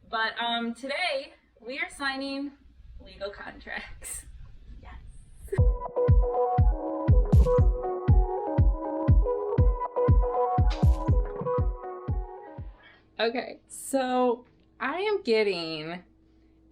But today we are signing legal contracts. Yes. Okay, so I am getting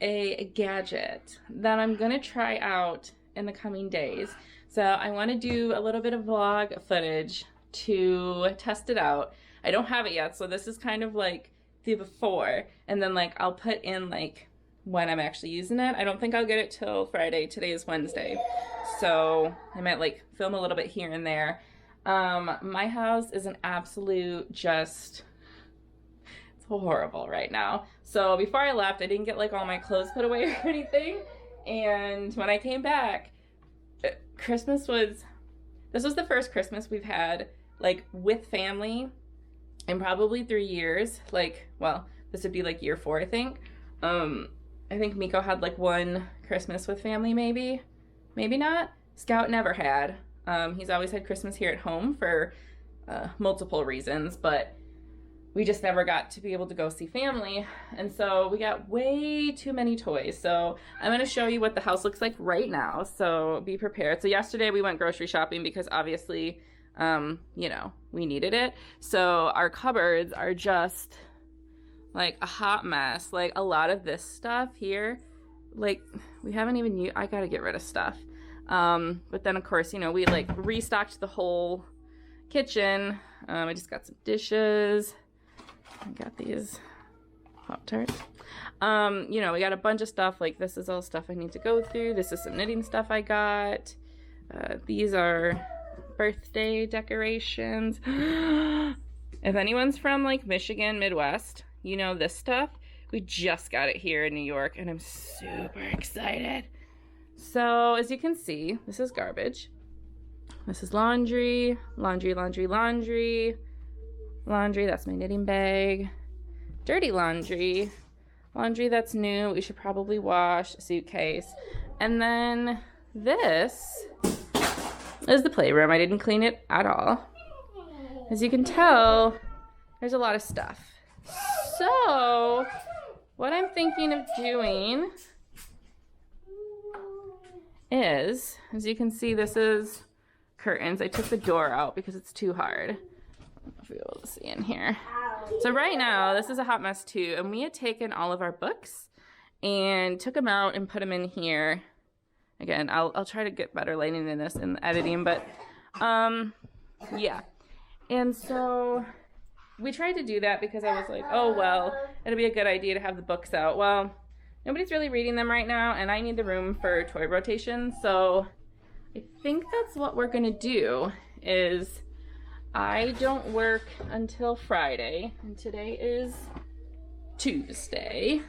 a gadget that I'm gonna try out in the coming days. So I want to do a little bit of vlog footage to test it out. I don't have it yet, so this is kind of like the before, and then like I'll put in like when I'm actually using it. I don't think I'll get it till Friday. Today is Wednesday, so I might like film a little bit here and there. My house is an absolute just horrible right now. So before I left, I didn't get like all my clothes put away or anything, and when I came back, this was the first Christmas we've had like with family in probably 3 years. Like, well, this would be like year 4, I think. I think Miko had like one Christmas with family, maybe not. Scout never had. He's always had Christmas here at home for multiple reasons, but we just never got to be able to go see family. And so we got way too many toys. So I'm going to show you what the house looks like right now. So be prepared. So yesterday we went grocery shopping because obviously, you know, we needed it. So our cupboards are just like a hot mess. Like a lot of this stuff here, like we haven't even used. I got to get rid of stuff. But then of course, you know, we like restocked the whole kitchen. I just got some dishes. I got these Pop-Tarts. You know, we got a bunch of stuff. Like this is all stuff I need to go through. This is some knitting stuff I got. These are birthday decorations. If anyone's from like Michigan, Midwest, you know this stuff. We just got it here in New York and I'm super excited. So as you can see, this is garbage. This is laundry, laundry, laundry, laundry. Laundry, that's my knitting bag. Dirty laundry. Laundry that's new, we should probably wash. A suitcase. And then this is the playroom. I didn't clean it at all. As you can tell, there's a lot of stuff. So, what I'm thinking of doing is, as you can see, this is curtains. I took the door out because it's too hard. If you'll be able to see in here. So right now, this is a hot mess too, and we had taken all of our books and took them out and put them in here. Again, I'll try to get better lighting in this in the editing, but yeah. And so we tried to do that because I was like, oh well, it'll be a good idea to have the books out. Well, nobody's really reading them right now, and I need the room for toy rotation, so I think that's what we're gonna do. Is I don't work until Friday, and today is Tuesday.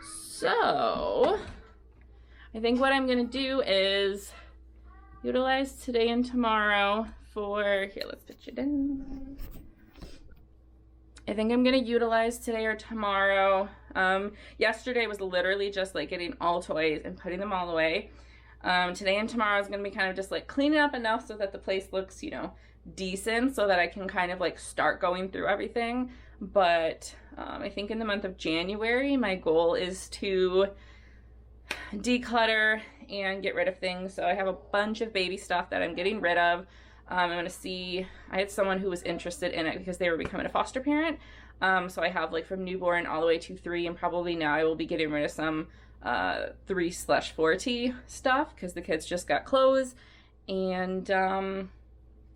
So I think what I'm gonna do is utilize today and tomorrow for, here, let's pitch it in. I think I'm gonna utilize today or tomorrow. Yesterday was literally just like getting all toys and putting them all away. Today and tomorrow is gonna be kind of just like cleaning up enough so that the place looks, you know, decent, so that I can kind of like start going through everything. But I think in the month of January, my goal is to declutter and get rid of things. So I have a bunch of baby stuff that I'm getting rid of. I'm going to see, I had someone who was interested in it because they were becoming a foster parent. So I have like from newborn all the way to 3, and probably now I will be getting rid of some 3/4T stuff because the kids just got clothes. And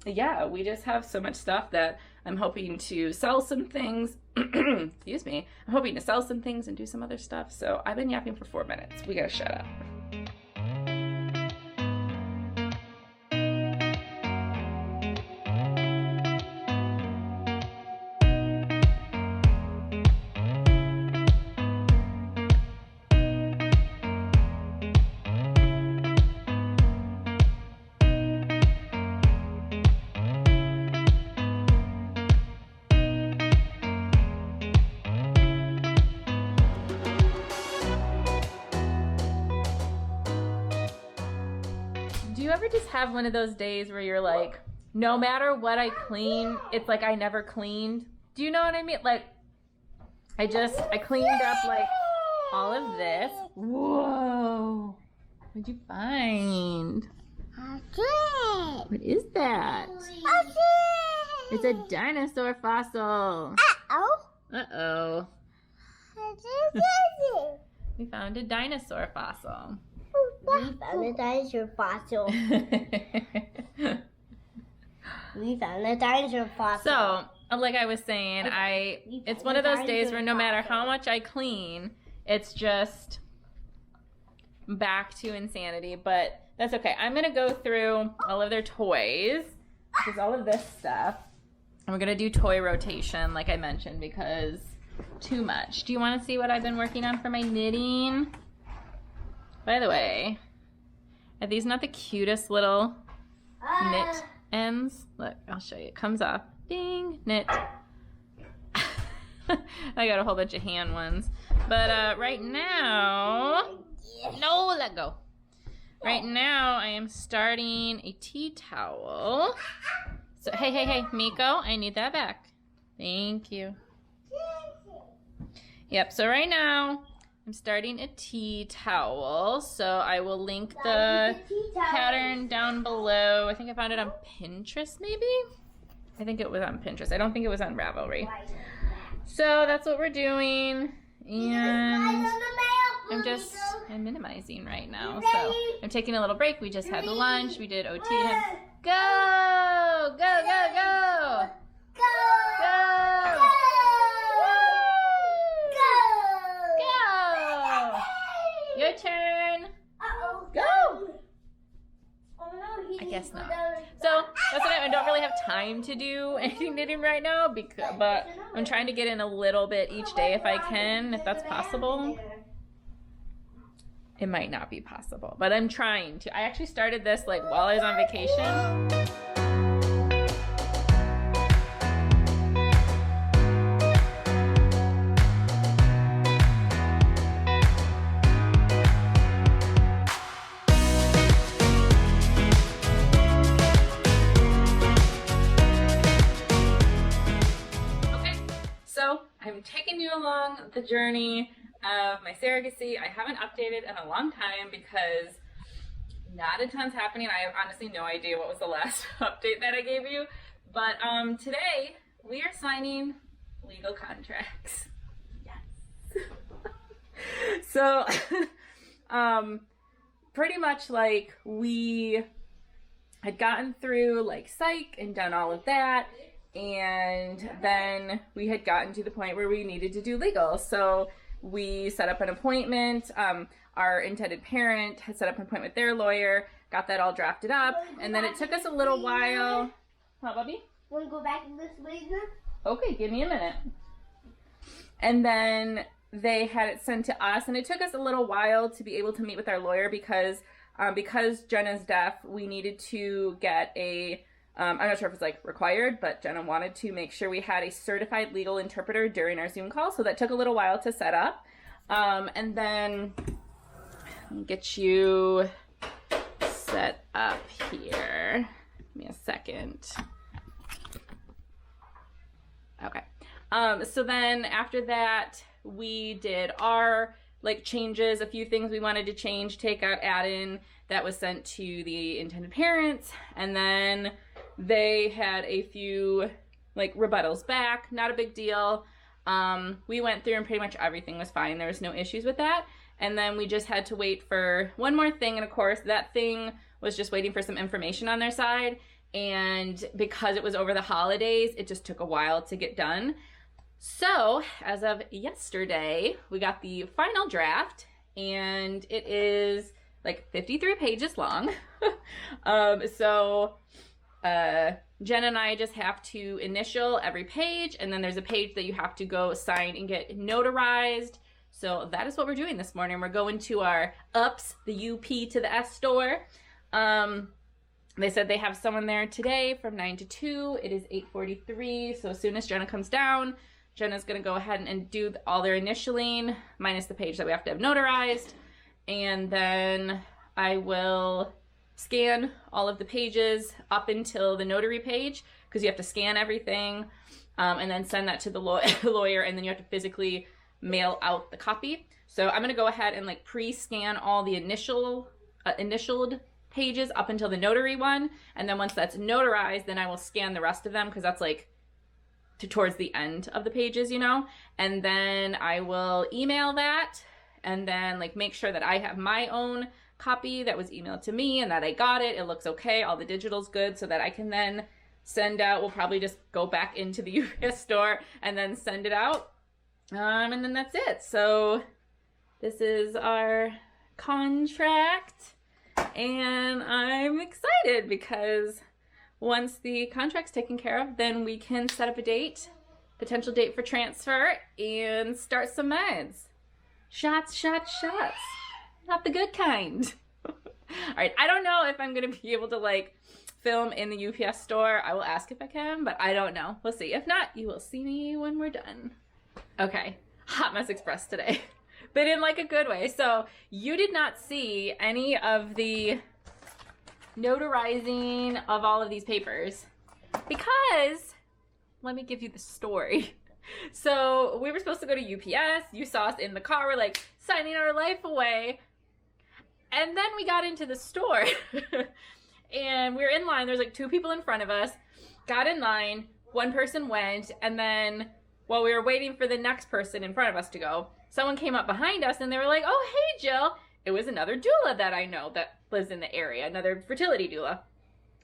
yeah, we just have so much stuff that I'm hoping to sell some things. Excuse me. I'm hoping to sell some things and do some other stuff. So I've been yapping for 4 minutes. We gotta shut up. Do you ever just have one of those days where you're like, no matter what I clean, it's like I never cleaned? Do you know what I mean? Like, I cleaned up like all of this. Whoa. What'd you find? What is that? It's a dinosaur fossil. Uh-oh. Uh-oh. We found a dinosaur fossil. We found a dinosaur fossil. We found a dinosaur fossil. So, like I was saying, it's one of those days where no matter how much I clean, it's just back to insanity, but that's okay. I'm gonna go through all of their toys, because all of this stuff, and we're gonna do toy rotation, like I mentioned, because too much. Do you want to see what I've been working on for my knitting? By the way, are these not the cutest little knit ends? Look, I'll show you. It comes off. Ding, knit. I got a whole bunch of hand ones. But right now, no, let go. Right now, I am starting a tea towel. So, hey, Miko, I need that back. Thank you. Yep, so right now, I'm starting a tea towel. So I will link the pattern down below. I think I found it on Pinterest, maybe? I think it was on Pinterest. I don't think it was on Ravelry. So that's what we're doing. And I'm minimizing right now. So I'm taking a little break. We just had the lunch. We did OT. Go! Go, go, go! Go! Go! Your turn. Go! I guess not. So that's what I don't really have time to do anything knitting right now, but I'm trying to get in a little bit each day if I can, if that's possible. It might not be possible, but I'm trying to. I actually started this like while I was on vacation. I'm taking you along the journey of my surrogacy. I haven't updated in a long time because not a ton's happening. I have honestly no idea what was the last update that I gave you. But today we are signing legal contracts. Yes. So pretty much like we had gotten through like psych and done all of that. And then we had gotten to the point where we needed to do legal. So we set up an appointment. Our intended parent had set up an appointment with their lawyer, got that all drafted up. And then it took us a little while. Huh, Bubby? Want to go back in this way now? Okay, give me a minute. And then they had it sent to us. And it took us a little while to be able to meet with our lawyer because Jenna's deaf, we needed to get a... I'm not sure if it's like required, but Jenna wanted to make sure we had a certified legal interpreter during our Zoom call. So that took a little while to set up. And then let me get you set up here. Give me a second. Okay. So then after that, we did our like changes, a few things we wanted to change, take out, add in, that was sent to the intended parents. And then they had a few like rebuttals back, not a big deal. We went through and pretty much everything was fine. There was no issues with that. And then we just had to wait for one more thing. And of course that thing was just waiting for some information on their side. And because it was over the holidays, it just took a while to get done. So as of yesterday, we got the final draft and it is like 53 pages long. Jen and I just have to initial every page, and then there's a page that you have to go sign and get notarized. So that is what we're doing this morning. We're going to our UPS, the UP to the S store. They said they have someone there today from 9 to 2. It is 8:43. So as soon as Jenna comes down, Jenna's going to go ahead and do all their initialing, minus the page that we have to have notarized. And then I will scan all of the pages up until the notary page, because you have to scan everything. and then send that to the lawyer, and then you have to physically mail out the copy. So I'm going to go ahead and like pre-scan all the initialed pages up until the notary one, and then once that's notarized, then I will scan the rest of them, because that's like towards the end of the pages, you know, and then I will email that, and then like make sure that I have my own copy that was emailed to me and that I got it. It looks okay. All the digital's good, so that I can then send out. We'll probably just go back into the UPS store and then send it out. And then that's it. So this is our contract, and I'm excited because once the contract's taken care of, then we can set up a date, potential date for transfer, and start some meds. Shots, shots, shots. Not the good kind. All right, I don't know if I'm going to be able to like film in the UPS store. I will ask if I can, but I don't know. We'll see. If not, you will see me when we're done. Okay, Hot Mess Express today, but in like a good way. So you did not see any of the notarizing of all of these papers because, let me give you the story. So we were supposed to go to UPS. You saw us in the car. We're like signing our life away. And then we got into the store and we were in line. There's like 2 people in front of us, got in line. One person went, and then while we were waiting for the next person in front of us to go, someone came up behind us and they were like, "Oh, hey, Jill." It was another doula that I know that lives in the area, another fertility doula.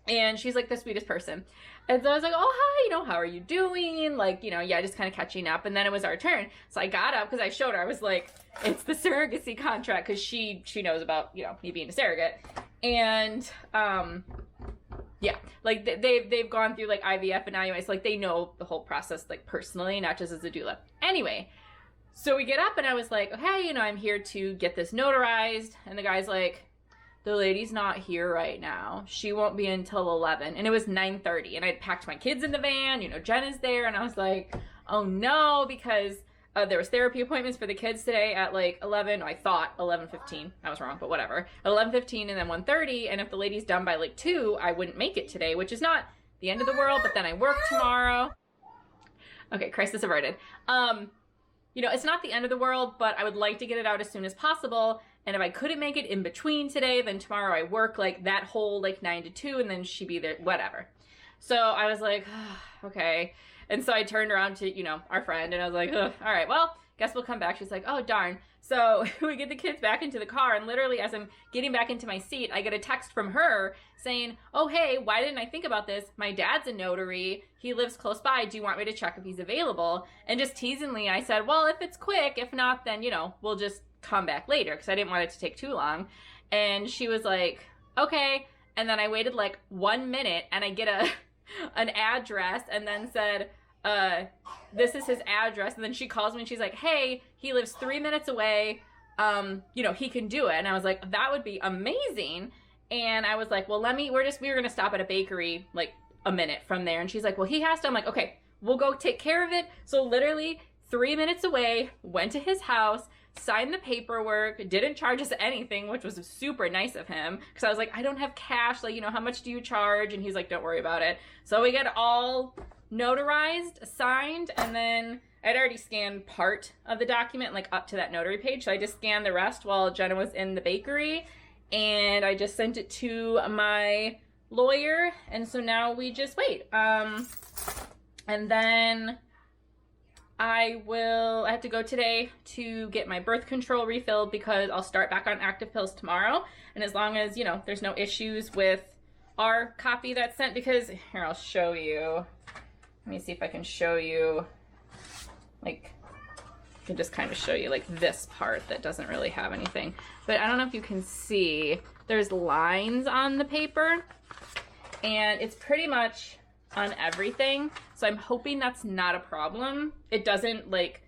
And she's like the sweetest person. And so I was like, "Oh, hi, how are you doing?" Like, yeah, just kind of catching up. And then it was our turn. So I got up because I showed her. I was like, it's the surrogacy contract, because she knows about, me being a surrogate. And, yeah, like they've gone through like IVF and IUI. So like they know the whole process, like personally, not just as a doula. Anyway, so we get up and I was like, "Hey, I'm here to get this notarized." And the guy's like, "The lady's not here right now. She won't be until 11. And it was 9:30. And I'd packed my kids in the van. Jen is there. And I was like, oh no, because there was therapy appointments for the kids today at like 11. I thought 11:15. I was wrong, but whatever. At 11:15 and then 1:30. And if the lady's done by like 2, I wouldn't make it today, which is not the end of the world. But then I work tomorrow. Okay, crisis averted. It's not the end of the world, but I would like to get it out as soon as possible. And if I couldn't make it in between today, then tomorrow I work like that whole like 9 to 2, and then she'd be there, whatever. So I was like, okay. And so I turned around to, our friend, and I was like, all right, well, guess we'll come back. She's like, oh, darn. So we get the kids back into the car, and literally as I'm getting back into my seat, I get a text from her saying, "Oh, hey, why didn't I think about this? My dad's a notary. He lives close by. Do you want me to check if he's available?" And just teasingly, I said, well, if it's quick, if not, then, we'll just come back later, because I didn't want it to take too long. And she was like, okay. And then I waited like 1 minute, and I get an address, and then said, this is his address. And then she calls me and she's like, hey, he lives 3 minutes away. He can do it. And I was like, that would be amazing. And I was like, well, we were going to stop at a bakery like a minute from there. And she's like, well, he has to. I'm like, okay, we'll go take care of it. So literally 3 minutes away, went to his house, signed the paperwork, didn't charge us anything, which was super nice of him. Because I was like, I don't have cash. Like, how much do you charge? And he's like, don't worry about it. So we get all notarized, signed, and then I'd already scanned part of the document, like up to that notary page. So I just scanned the rest while Jenna was in the bakery, and I just sent it to my lawyer. And so now we just wait. And then I have to go today to get my birth control refilled, because I'll start back on active pills tomorrow. And as long as, there's no issues with our copy that's sent, because here, I'll show you. Let me see if I can show you, like, I can just kind of show you like this part that doesn't really have anything. But I don't know if you can see, there's lines on the paper, and it's pretty much on everything. So I'm hoping that's not a problem. It doesn't like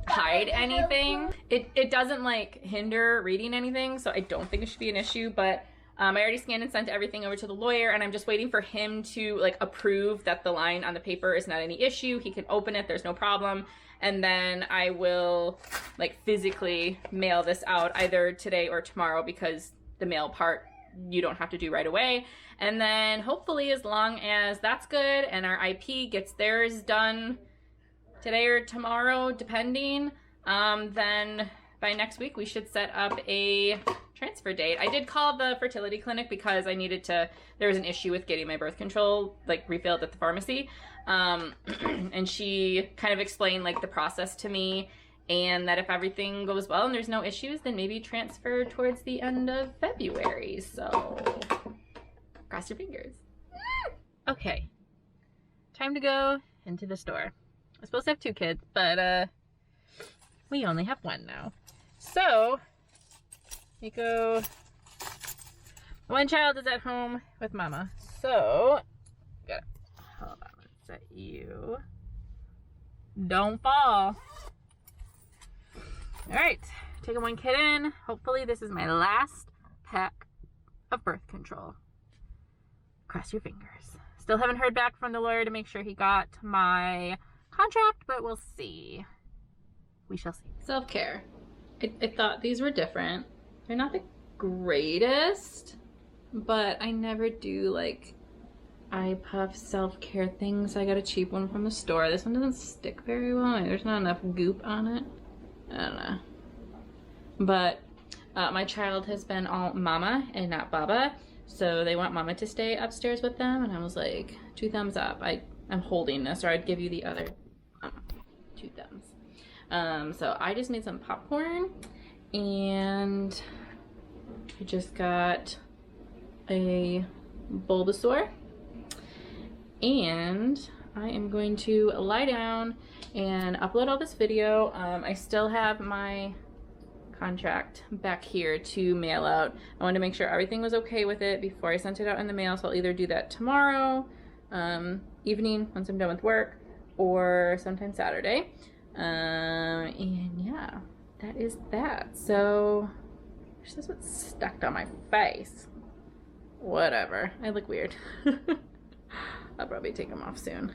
hide anything. It doesn't like hinder reading anything. So I don't think it should be an issue, but I already scanned and sent everything over to the lawyer, and I'm just waiting for him to like approve that the line on the paper is not any issue. He can open it, there's no problem. And then I will like physically mail this out either today or tomorrow, because the mail part you don't have to do right away. And then hopefully, as long as that's good and our IP gets theirs done today or tomorrow, depending, then by next week we should set up a transfer date. I did call the fertility clinic because I needed to, there was an issue with getting my birth control like refilled at the pharmacy. And she kind of explained like the process to me, and that if everything goes well and there's no issues, then maybe transfer towards the end of February. So cross your fingers. Okay, time to go into the store. I'm supposed to have 2 kids, but we only have 1 now. So we go, one child is at home with mama. So hold on, let's set you. Don't fall. All right, taking 1 kid in. Hopefully this is my last pack of birth control. Cross your fingers. Still haven't heard back from the lawyer to make sure he got my contract, but we'll see. We shall see. Self-care. I thought these were different. They're not the greatest, but I never do like eye puff self-care things. I got a cheap one from the store. This one doesn't stick very well. There's not enough goop on it. I don't know. But my child has been all mama and not baba, so they want mama to stay upstairs with them, and I was like, 2 thumbs up. I'm holding this, or I'd give you the other 2 thumbs. So I just made some popcorn, and I just got a Bulbasaur, and I am going to lie down and upload all this video. I still have my contract back here to mail out. I wanted to make sure everything was okay with it before I sent it out in the mail, so I'll either do that tomorrow evening once I'm done with work, or sometime Saturday. And yeah, that is that. So this is what's stuck on my face. Whatever, I look weird. I'll probably take them off soon.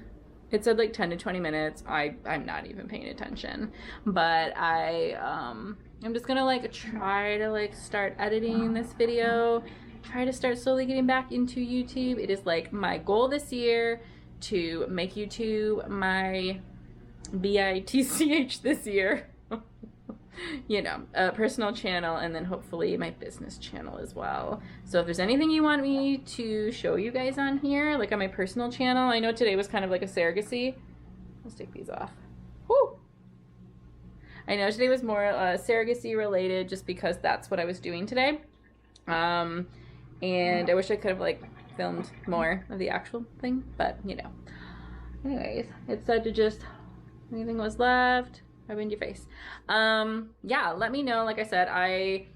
It said like 10 to 20 minutes. I'm not even paying attention, but I'm just gonna like try to like start editing this video, try to start slowly getting back into YouTube. It is like my goal this year to make YouTube my BITCH this year. You know, a personal channel, and then hopefully my business channel as well. So if there's anything you want me to show you guys on here, like on my personal channel, I know today was kind of like a surrogacy. Let's take these off. Woo! I know today was more surrogacy related, just because that's what I was doing today. And I wish I could have like filmed more of the actual thing, but you know. Anyways, it said to just, anything was left, rub in your face. Yeah, let me know. Like I said, I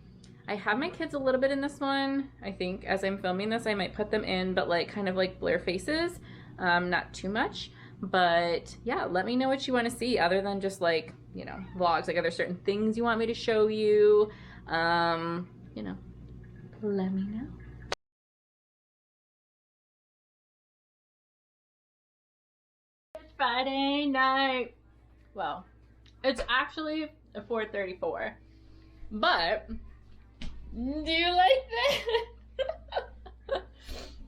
have my kids a little bit in this one. I think as I'm filming this, I might put them in, but like kind of like blur faces, not too much. But yeah, let me know what you want to see other than just like, you know, vlogs. Like, are there certain things you want me to show you? You know, let me know. It's Friday night. Well, it's actually a 4:34, but do you like that?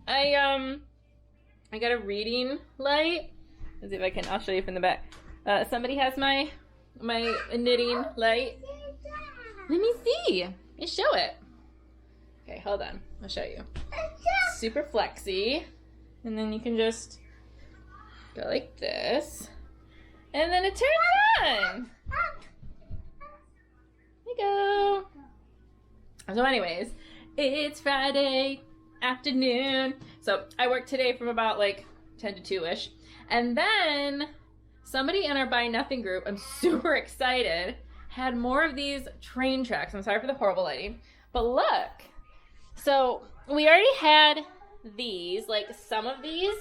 I got a reading light. Let's see if I can, I'll show you from the back. Somebody has my knitting light. Let me see. Let me show it. Okay, hold on. I'll show you. Super flexy. And then you can just go like this. And then it turns on. There you go. So anyways, it's Friday afternoon. So I worked today from about like 10 to 2-ish. And then somebody in our Buy Nothing group, I'm super excited, had more of these train tracks. I'm sorry for the horrible lighting. But look. So we already had these, like some of these,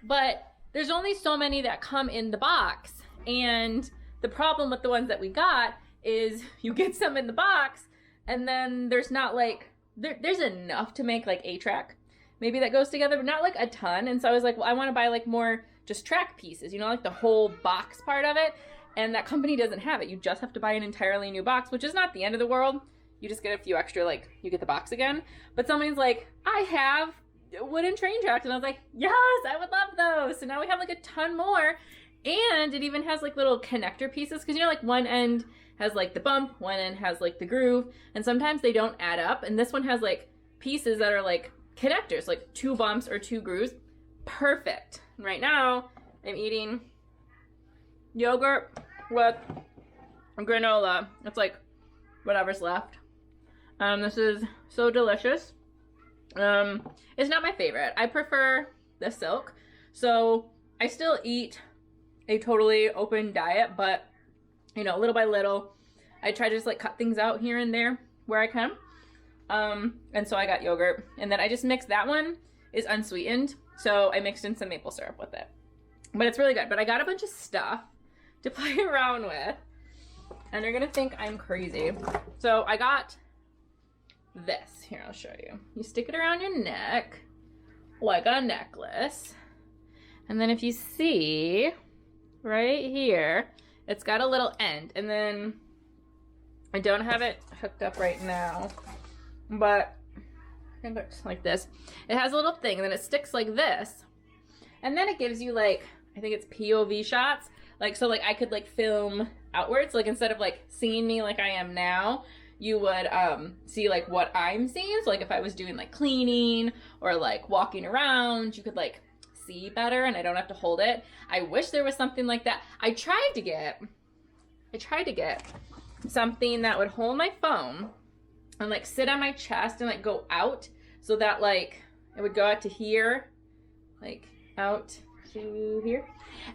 but there's only so many that come in the box. And the problem with the ones that we got is you get some in the box and then there's not like, there's enough to make like a track. Maybe that goes together, but not like a ton. And so I was like, well, I want to buy like more just track pieces, you know, like the whole box part of it. And that company doesn't have it. You just have to buy an entirely new box, which is not the end of the world. you just get a few extra, like, you get the box again. But somebody's like, I have wooden train tracks. And I was like, yes, I would love those. So now we have like a ton more. And it even has like little connector pieces. Because, you know, like one end has like the bump, one end has like the groove. And sometimes they don't add up. And this one has like pieces that are like connectors, like 2 bumps or 2 grooves. Perfect. Right now, I'm eating yogurt with granola. It's like whatever's left. This is so delicious. It's not my favorite. I prefer the silk. So I still eat a totally open diet, but you know, little by little, I try to just like cut things out here and there where I can. And so I got yogurt, and then I just mixed, that one is unsweetened. So I mixed in some maple syrup with it, but it's really good. But I got a bunch of stuff to play around with, and they're gonna think I'm crazy. So I got this. Here, I'll show you. You stick it around your neck like a necklace. And then if you see right here, it's got a little end. And then I don't have it hooked up right now, but it looks like this. It has a little thing, and then it sticks like this. And then it gives you like, I think it's POV shots. Like, so like I could like film outwards. Like instead of like seeing me like I am now, you would see like what I'm seeing. So like if I was doing like cleaning or like walking around, you could like see better and I don't have to hold it. I wish there was something like that. I tried to get something that would hold my phone and like sit on my chest and like go out, so that like it would go out to here, like out to here,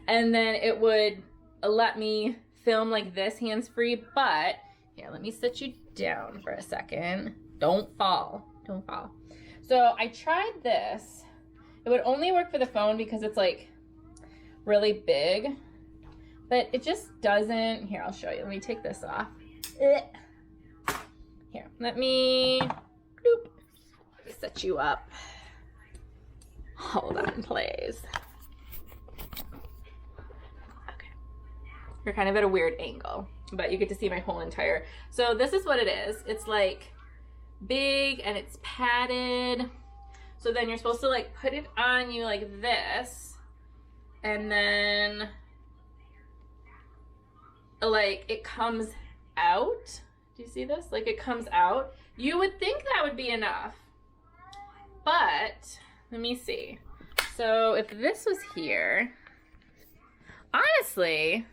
and then it would let me film like this hands-free. But here, let me sit you down for a second. Don't fall. Don't fall. So I tried this. It would only work for the phone because it's like really big, but it just doesn't. Here, I'll show you. Let me take this off. Here, let me set you up. Hold on, please. Okay. You're kind of at a weird angle, but you get to see my whole entire. So this is what it is. It's like big and it's padded. So then you're supposed to like put it on you like this, and then like it comes out. Do you see this? Like it comes out. You would think that would be enough, but let me see. So if this was here, honestly,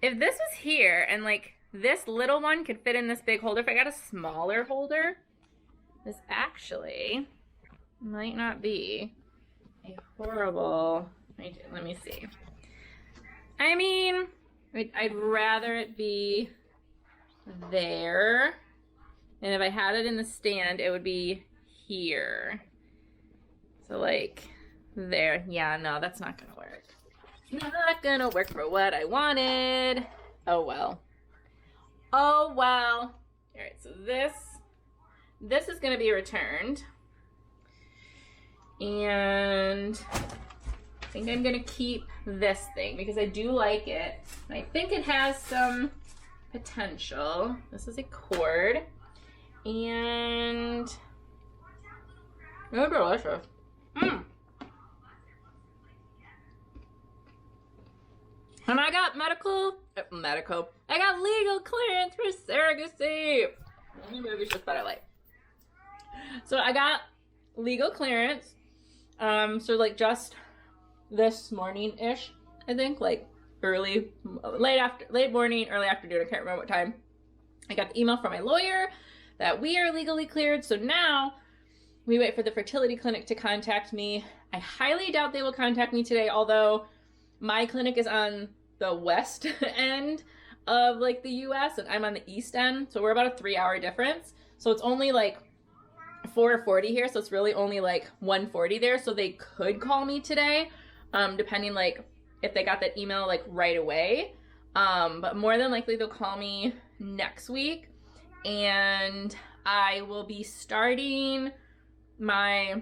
if this was here and like this little one could fit in this big holder, if I got a smaller holder, this actually might not be a horrible idea. Let me see. I mean, I'd rather it be there. And if I had it in the stand, it would be here. So like there. Yeah, no, that's not gonna work. Not gonna work for what I wanted. Oh well. Oh well. All right, so this is gonna be returned. And I think I'm gonna keep this thing because I do like it. And I think it has some potential. This is a cord. And they're delicious. And I got I got legal clearance for surrogacy. Maybe it's just better light. So I got legal clearance. So like just this morning-ish, I think, like late morning, early afternoon, I can't remember what time. I got the email from my lawyer that we are legally cleared. So now we wait for the fertility clinic to contact me. I highly doubt they will contact me today, although my clinic is on the west end of like the US and I'm on the east end. So we're about a 3-hour difference. So it's only like 4:40 here. So it's really only like 1:40 there. So they could call me today, depending like if they got that email like right away. But more than likely they'll call me next week, and I will be starting my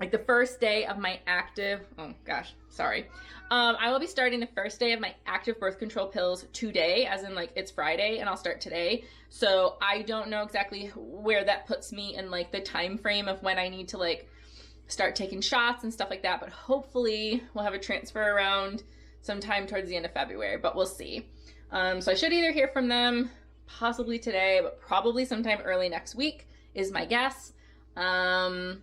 like the first day of my active, oh gosh, sorry. I will be starting the first day of my active birth control pills today, as in like it's Friday and I'll start today. So I don't know exactly where that puts me in like the time frame of when I need to like start taking shots and stuff like that. But hopefully we'll have a transfer around sometime towards the end of February, but we'll see. So I should either hear from them possibly today, but probably sometime early next week is my guess. And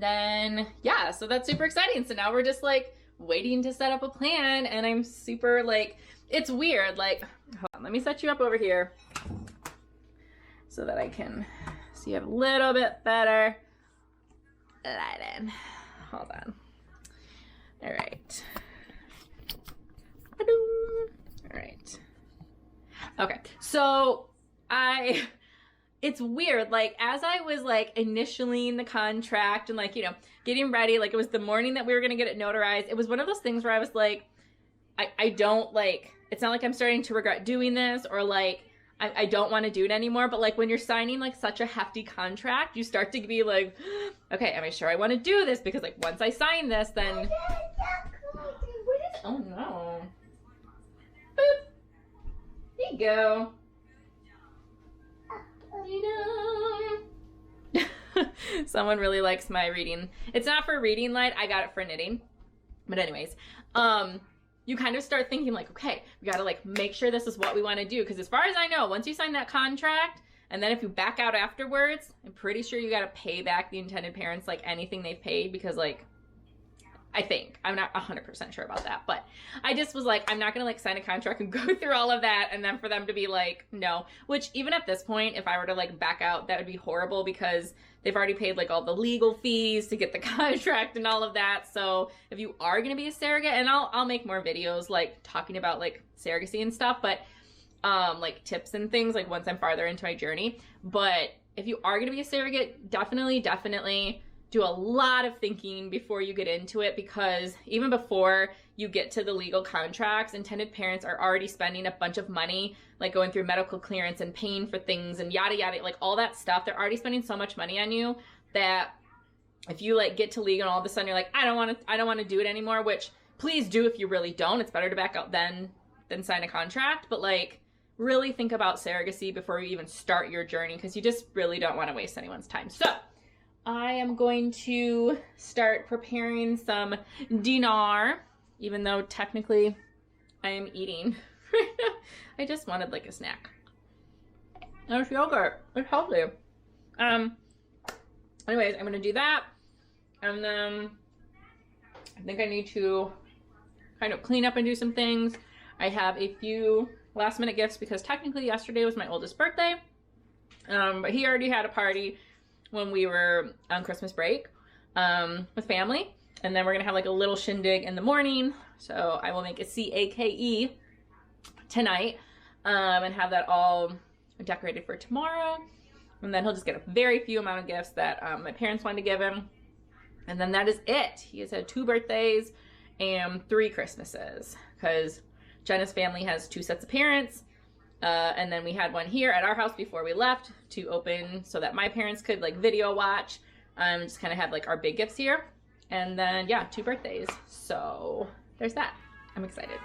then, yeah, so that's super exciting. So now we're just like waiting to set up a plan, and I'm super like, it's weird. Like, hold on, let me set you up over here so that I can see you a little bit better light in. Hold on. All right. All right. Okay. So it's weird, like as I was like initially in the contract and like, you know, getting ready, like it was the morning that we were gonna get it notarized. It was one of those things where I was like, I don't like, it's not like I'm starting to regret doing this or like I don't want to do it anymore, but like when you're signing like such a hefty contract, you start to be like, okay, am I sure I want to do this? Because like once I sign this, then oh no, boop, there you go. Someone really likes my reading. It's not for reading light, I got it for knitting. But anyways, you kind of start thinking like, okay, we gotta like make sure this is what we want to do. Because as far as I know, once you sign that contract, and then if you back out afterwards, I'm pretty sure you gotta pay back the intended parents like anything they've paid, because like, I think, I'm not 100% sure about that, but I just was like, I'm not gonna like sign a contract and go through all of that and then for them to be like, no, which even at this point, if I were to like back out, that would be horrible because they've already paid like all the legal fees to get the contract and all of that. So if you are gonna be a surrogate, and I'll make more videos like talking about like surrogacy and stuff, but like tips and things like once I'm farther into my journey. But if you are gonna be a surrogate, definitely do a lot of thinking before you get into it, because even before you get to the legal contracts, intended parents are already spending a bunch of money, like going through medical clearance and paying for things and yada yada, like all that stuff. They're already spending so much money on you that if you like get to legal and all of a sudden you're like, I don't want to do it anymore, which please do if you really don't. It's better to back out than sign a contract, but like really think about surrogacy before you even start your journey, because you just really don't want to waste anyone's time. So I am going to start preparing some dinar, even though technically I am eating right now. I just wanted like a snack. There's yogurt. It's healthy. Anyways, I'm gonna do that, and then I think I need to kind of clean up and do some things. I have a few last minute gifts because technically yesterday was my oldest birthday, but he already had a party when we were on Christmas break with family, and then we're gonna have like a little shindig in the morning. So I will make a CAKE tonight and have that all decorated for tomorrow, and then he'll just get a very few amount of gifts that my parents wanted to give him, and then that is it. He has had 2 birthdays and 3 Christmases, because Jenna's family has 2 sets of parents. And then we had one here at our house before we left to open so that my parents could like video watch, just kind of have like our big gifts here. And then yeah, 2 birthdays. So there's that. I'm excited.